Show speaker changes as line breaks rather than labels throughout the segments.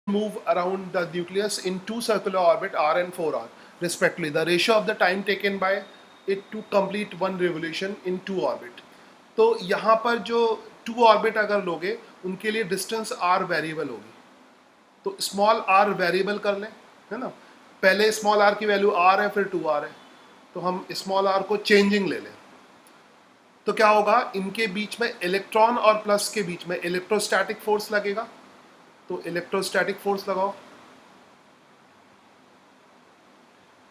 move around the nucleus in two circular orbit r and 4r respectively. The ratio of the time taken by it to complete one revolution in two orbit. तो यहाँ पर जो to orbit अगर लोगे उनके लिए distance r variable होगी, तो स्मॉल r वेरिएबल कर लें, है ना। पहले स्मॉल r की वैल्यू r है, फिर 2r है, तो हम स्मॉल r को चेंजिंग ले लें। तो क्या होगा, इनके बीच में इलेक्ट्रॉन और प्लस के बीच में इलेक्ट्रोस्टैटिक फोर्स लगेगा, तो इलेक्ट्रोस्टैटिक फोर्स लगाओ,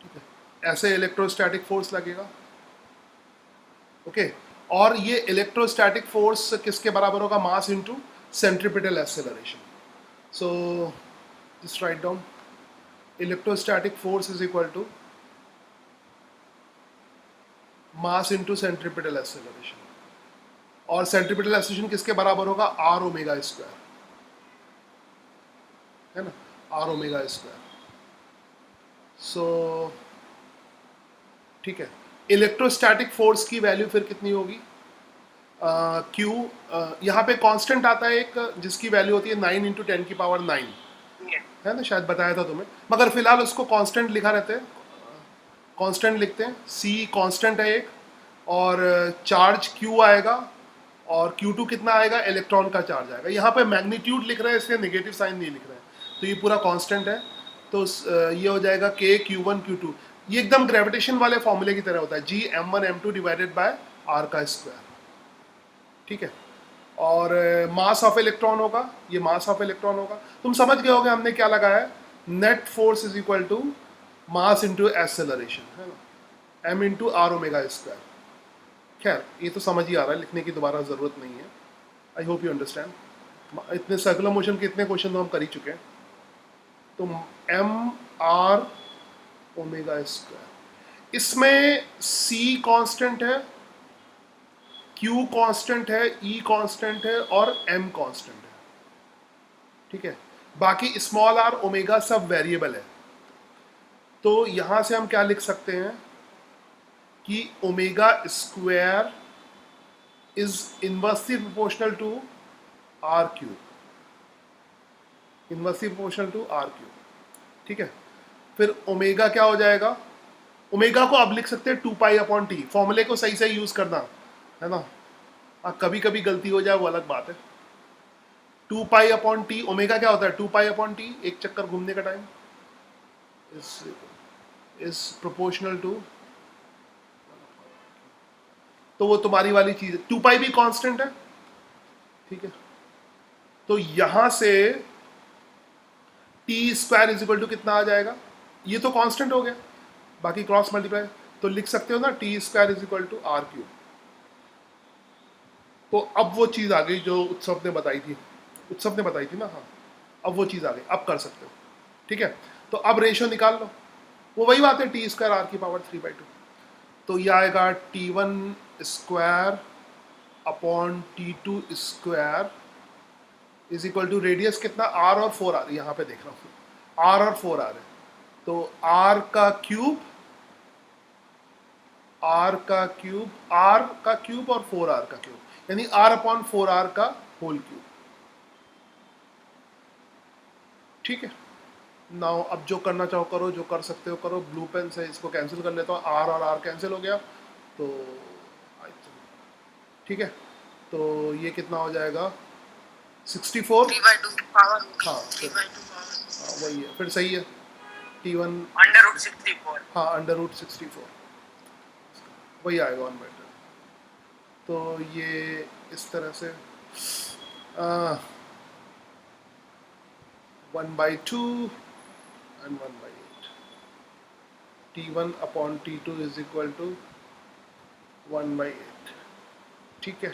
ठीक है, ऐसे इलेक्ट्रोस्टैटिक फोर्स लगेगा, ओके। और ये इलेक्ट्रोस्टैटिक फोर्स किसके बराबर होगा, mass into centripetal acceleration. So just write down electrostatic force is equal to mass into centripetal acceleration, और सेंट्रीपिटल एक्सेलरेशन किसके बराबर होगा, आर ओमेगा स्क्वायर, है ना, आर ओमेगा स्क्वायर। सो ठीक है, इलेक्ट्रोस्टैटिक फोर्स की वैल्यू फिर कितनी होगी, क्यू, यहाँ पे कांस्टेंट आता है एक जिसकी वैल्यू होती है 9 इंटू 10 की पावर 9, है ना, शायद बताया था तुम्हें, मगर फिलहाल उसको कांस्टेंट लिखा रहते हैं, कांस्टेंट लिखते हैं, सी कांस्टेंट है एक, और चार्ज क्यू आएगा, और Q2 कितना आएगा, इलेक्ट्रॉन का चार्ज आएगा। यहाँ पे मैग्नीट्यूड लिख रहे हैं इसलिए नेगेटिव साइन नहीं लिख रहे हैं, तो ये पूरा कांस्टेंट है, तो ये हो जाएगा K Q1 Q2, ये एकदम ग्रेविटेशन वाले फॉर्मूले की तरह होता है, G m1 m2 divided by r का स्क्वायर, ठीक है। और मास ऑफ इलेक्ट्रॉन होगा, ये मास ऑफ इलेक्ट्रॉन होगा, तुम समझ गए होगे हमने क्या लगाया है, net force is equal to mass into acceleration, है ना, m into r omega square. खैर ये तो समझ ही आ रहा है, लिखने की दोबारा ज़रूरत नहीं है, आई होप यू अंडरस्टैंड। इतने सर्कुलर मोशन के इतने क्वेश्चन तो हम कर ही चुके हैं। तो m r ओमेगा स्क्वायर, इसमें c कांस्टेंट है, q कांस्टेंट है, e कांस्टेंट है, और m कांस्टेंट है, ठीक है। बाकी स्मॉल r ओमेगा सब वेरिएबल है, तो यहाँ से हम क्या लिख सकते हैं कि omega square is inversely proportional to r cube, inversely proportional to r cube, ठीक है। फिर ओमेगा क्या हो जाएगा, ओमेगा को अब लिख सकते हैं 2π/t, फॉर्मूले को सही से यूज करना, है ना, कभी कभी गलती हो जाए वो अलग बात है। 2π/t, ओमेगा क्या होता है, 2π/t, एक चक्कर घूमने का टाइम, इज प्रोपोर्शनल टू, तो वो तुम्हारी वाली चीज है, 2π भी कांस्टेंट है, ठीक है। तो यहां से T square is equal to कितना आ जाएगा, ये तो कांस्टेंट हो गया, बाकी क्रॉस मल्टीप्लाई, तो लिख सकते हो ना T square is equal to r cube. तो अब वो चीज आ गई जो उत्सव ने बताई थी, उत्सव ने बताई थी ना, हाँ, अब वो चीज आ गई, अब कर सकते हो, ठीक है। तो अब रेशियो निकाल लो, वो वही बात है, टी स्क्वायर आर की पावर 3/2, तो ये आएगा T1 square upon T2 square is equal to radius कितना, R और 4R, यहाँ पे देख रहा हूँ R और 4R है, तो R का क्यूब, R का क्यूब, R का क्यूब और 4R का क्यूब, यानी R अपॉन 4R का होल क्यूब, ठीक है। नाउ अब जो करना चाहो करो, जो कर सकते हो करो, ब्लू पेन से इसको कैंसिल कर लेता हूँ, R और R कैंसिल हो गया, तो ठीक है, तो ये कितना हो जाएगा 64,
3/2 पावर,
हाँ,
3/2 पावर,
हाँ वही है, फिर सही है, T1
√64,
हाँ √64, वही आएगा 1/2। तो ये इस तरह से 1/2 and 1/8, T1 upon T2 is equal to 1/8, ठीक है।